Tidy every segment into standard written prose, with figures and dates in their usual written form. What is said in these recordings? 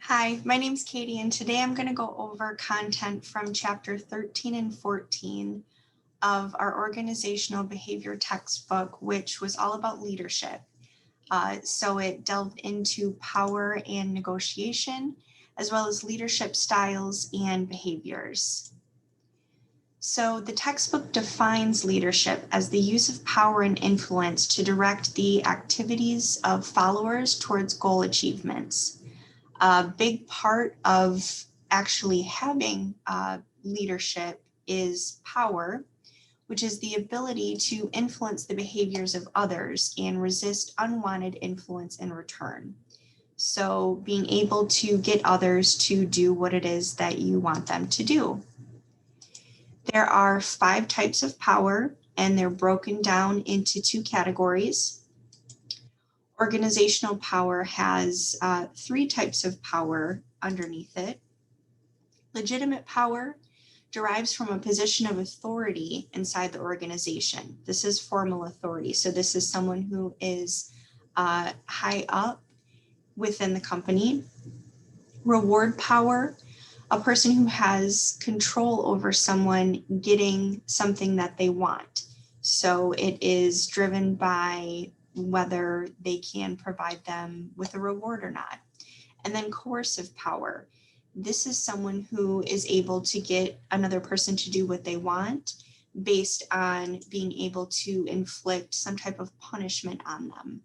Hi, my name's Katie, and today I'm going to go over content from chapter 13 and 14 of our organizational behavior textbook, which was all about leadership. So it delved into power and negotiation, as well as leadership styles and behaviors. So the textbook defines leadership as the use of power and influence to direct the activities of followers towards goal achievements. A big part of actually having leadership is power, which is the ability to influence the behaviors of others and resist unwanted influence in return. So being able to get others to do what it is that you want them to do. There are 5 types of power, and they're broken down into 2 categories. Organizational power has 3 types of power underneath it. Legitimate power derives from a position of authority inside the organization. This is formal authority. So this is someone who is high up within the company. Reward power, a person who has control over someone getting something that they want. So it is driven by whether they can provide them with a reward or not. And then coercive power. This is someone who is able to get another person to do what they want based on being able to inflict some type of punishment on them.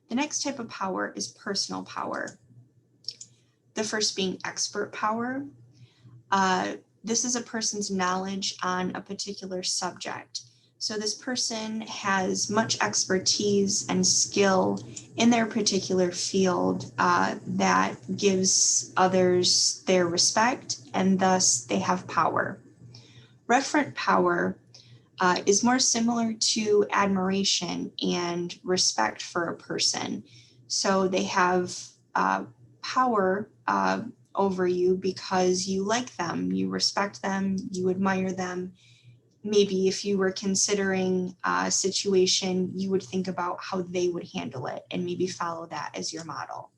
The next type of power is personal power. The first being expert power. This is a person's knowledge on a particular subject. So this person has much expertise and skill in their particular field that gives others their respect, and thus they have power. Referent power is more similar to admiration and respect for a person. So they have power over you because you like them, you respect them, you admire them. Maybe if you were considering a situation, you would think about how they would handle it and maybe follow that as your model.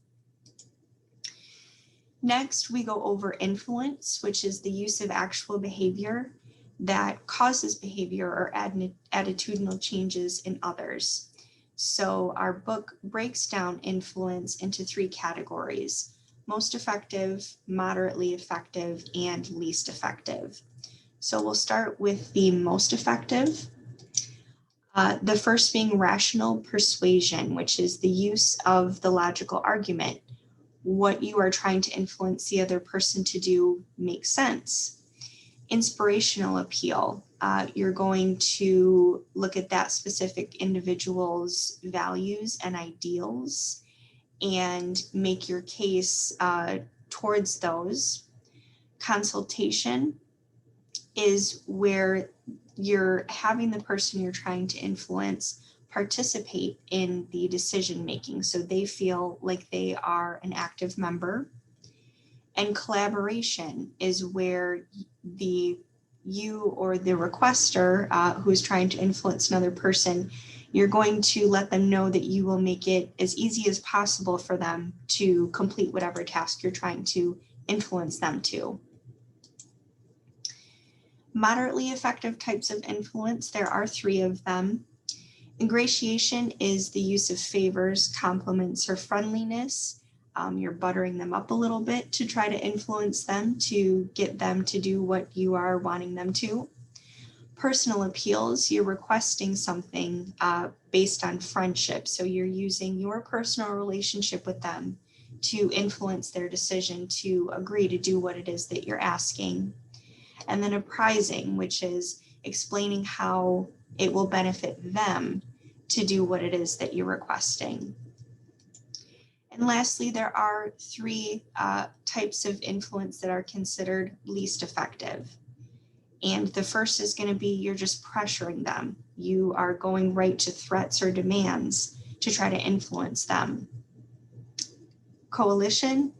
Next, we go over influence, which is the use of actual behavior that causes behavior or attitudinal changes in others. So our book breaks down influence into 3 categories: most effective, moderately effective, and least effective. So we'll start with the most effective. The first being rational persuasion, which is the use of the logical argument. What you are trying to influence the other person to do makes sense. Inspirational appeal. You're going to look at that specific individual's values and ideals and make your case towards those. Consultation is where you're having the person you're trying to influence participate in the decision making, so they feel like they are an active member. And collaboration is where you or the requester who is trying to influence another person, you're going to let them know that you will make it as easy as possible for them to complete whatever task you're trying to influence them to. Moderately effective types of influence, there are 3 of them. Ingratiation is the use of favors, compliments, or friendliness. You're buttering them up a little bit to try to influence them to get them to do what you are wanting them to. Personal appeals, you're requesting something based on friendship. So you're using your personal relationship with them to influence their decision to agree to do what it is that you're asking. And then apprising, which is explaining how it will benefit them to do what it is that you're requesting. And lastly, there are 3 types of influence that are considered least effective. And the first is going to be you're just pressuring them. You are going right to threats or demands to try to influence them. Coalition,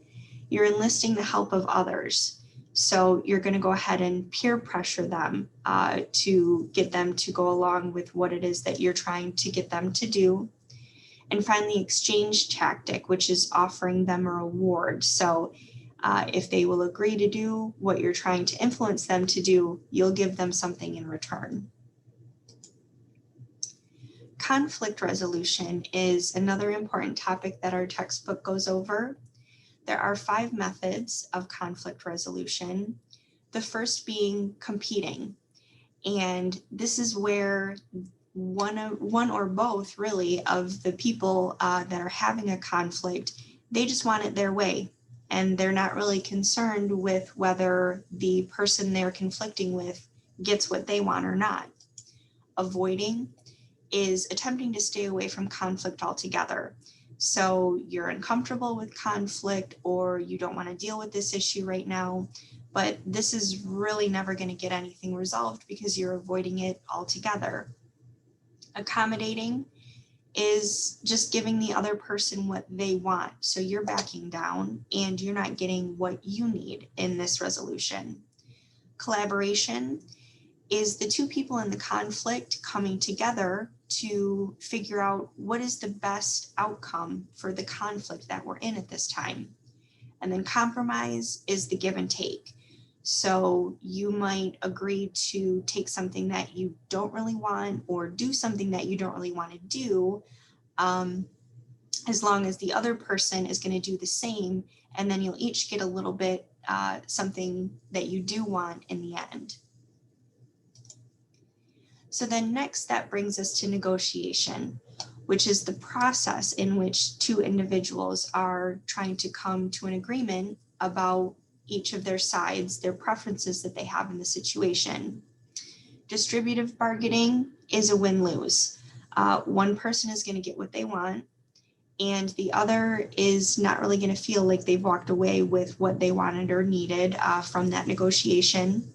you're enlisting the help of others. So you're going to go ahead and peer pressure them to get them to go along with what it is that you're trying to get them to do. And finally, exchange tactic, which is offering them a reward. So if they will agree to do what you're trying to influence them to do, you'll give them something in return. Conflict resolution is another important topic that our textbook goes over. There are 5 methods of conflict resolution. The first being competing. And this is where one or both really of the people that are having a conflict, they just want it their way. And they're not really concerned with whether the person they're conflicting with gets what they want or not. Avoiding is attempting to stay away from conflict altogether. So you're uncomfortable with conflict, or you don't want to deal with this issue right now, but this is really never going to get anything resolved because you're avoiding it altogether. Accommodating is just giving the other person what they want. So you're backing down and you're not getting what you need in this resolution. Collaboration is the 2 people in the conflict coming together to figure out what is the best outcome for the conflict that we're in at this time. And then compromise is the give and take. So you might agree to take something that you don't really want or do something that you don't really want to do, as long as the other person is going to do the same, and then you'll each get a little bit something that you do want in the end. So then next, that brings us to negotiation, which is the process in which 2 individuals are trying to come to an agreement about each of their sides, their preferences that they have in the situation. Distributive bargaining is a win-lose. One person is going to get what they want, and the other is not really going to feel like they've walked away with what they wanted or needed from that negotiation.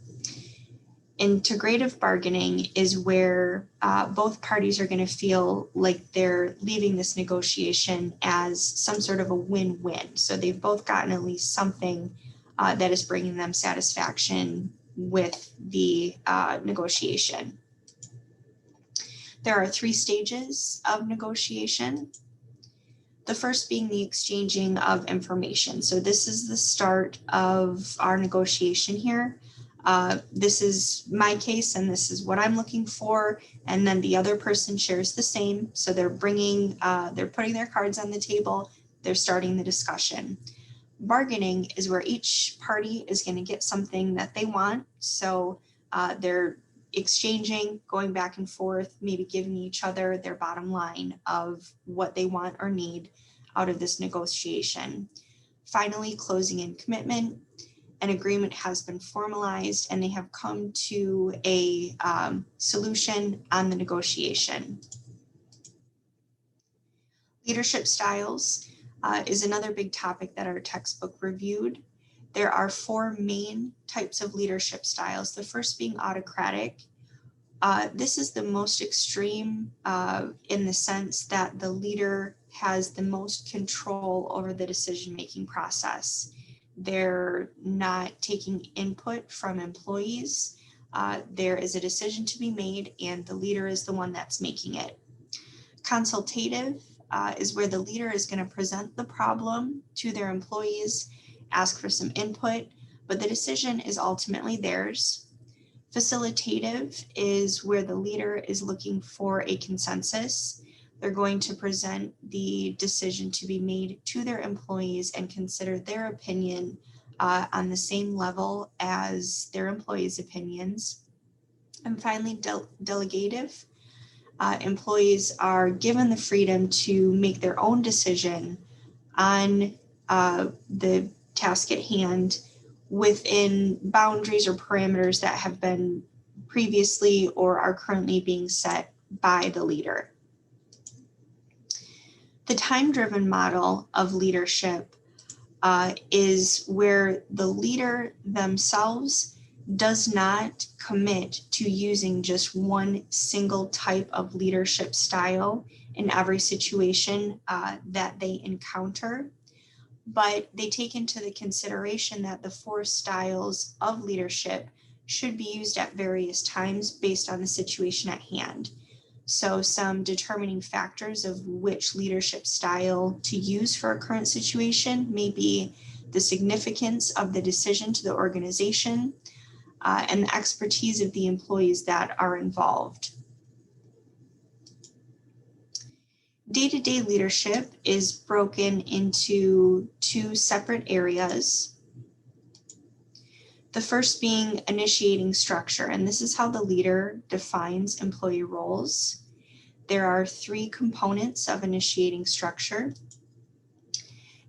Integrative bargaining is where both parties are going to feel like they're leaving this negotiation as some sort of a win-win. So they've both gotten at least something that is bringing them satisfaction with the negotiation. There are 3 stages of negotiation. The first being the exchanging of information. So this is the start of our negotiation here. This is my case and this is what I'm looking for. And then the other person shares the same. So they're putting their cards on the table. They're starting the discussion. Bargaining is where each party is going to get something that they want. So they're exchanging, going back and forth, maybe giving each other their bottom line of what they want or need out of this negotiation. Finally, closing in commitment. An agreement has been formalized and they have come to a solution on the negotiation. Leadership styles is another big topic that our textbook reviewed. There are 4 main types of leadership styles. The first being autocratic. This is the most extreme in the sense that the leader has the most control over the decision-making process. They're not taking input from employees. There is a decision to be made and the leader is the one that's making it. Consultative is where the leader is going to present the problem to their employees, ask for some input, but the decision is ultimately theirs. Facilitative is where the leader is looking for a consensus. They're going to present the decision to be made to their employees and consider their opinion on the same level as their employees' opinions. And finally, delegative. Employees are given the freedom to make their own decision on the task at hand within boundaries or parameters that have been previously or are currently being set by the leader. The time-driven model of leadership is where the leader themselves does not commit to using just one single type of leadership style in every situation that they encounter, but they take into the consideration that the 4 styles of leadership should be used at various times based on the situation at hand. So some determining factors of which leadership style to use for a current situation may be the significance of the decision to the organization and the expertise of the employees that are involved. Day-to-day leadership is broken into two separate areas. The first being initiating structure, and this is how the leader defines employee roles. There are three components of initiating structure.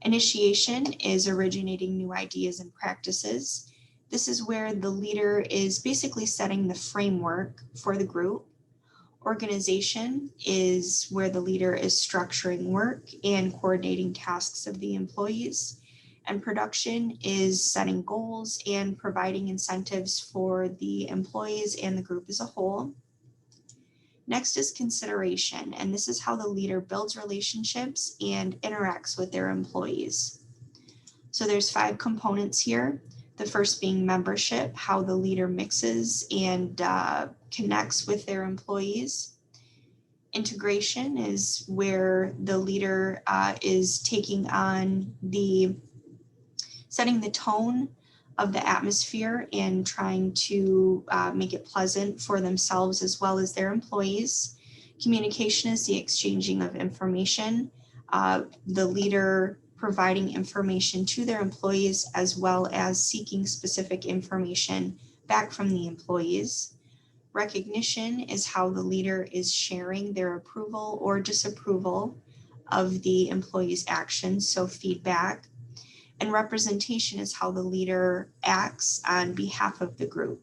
Initiation is originating new ideas and practices. This is where the leader is basically setting the framework for the group. Organization is where the leader is structuring work and coordinating tasks of the employees. And production is setting goals and providing incentives for the employees and the group as a whole. Next is consideration, and this is how the leader builds relationships and interacts with their employees. So there's 5 components here. The first being membership, how the leader mixes and connects with their employees. Integration is where the leader is taking on setting the tone of the atmosphere and trying to make it pleasant for themselves as well as their employees. Communication is the exchanging of information, the leader providing information to their employees as well as seeking specific information back from the employees. Recognition is how the leader is sharing their approval or disapproval of the employee's actions, so feedback. And representation is how the leader acts on behalf of the group.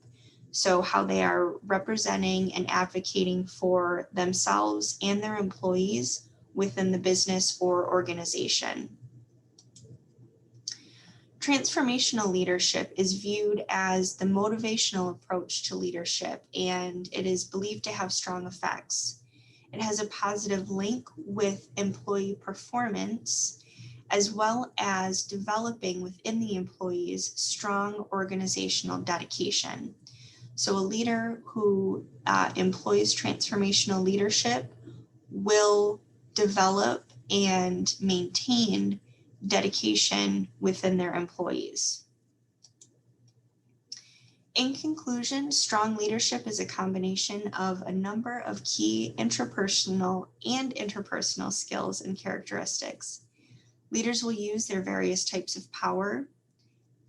So how they are representing and advocating for themselves and their employees within the business or organization. Transformational leadership is viewed as the motivational approach to leadership, and it is believed to have strong effects. It has a positive link with employee performance, as well as developing within the employees strong organizational dedication. So a leader who employs transformational leadership will develop and maintain dedication within their employees. In conclusion, strong leadership is a combination of a number of key intrapersonal and interpersonal skills and characteristics. Leaders will use their various types of power,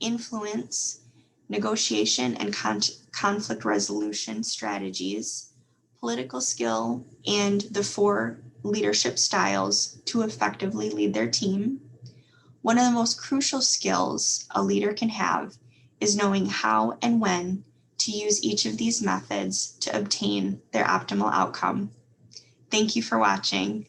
influence, negotiation and conflict resolution strategies, political skill, and the 4 leadership styles to effectively lead their team. One of the most crucial skills a leader can have is knowing how and when to use each of these methods to obtain their optimal outcome. Thank you for watching.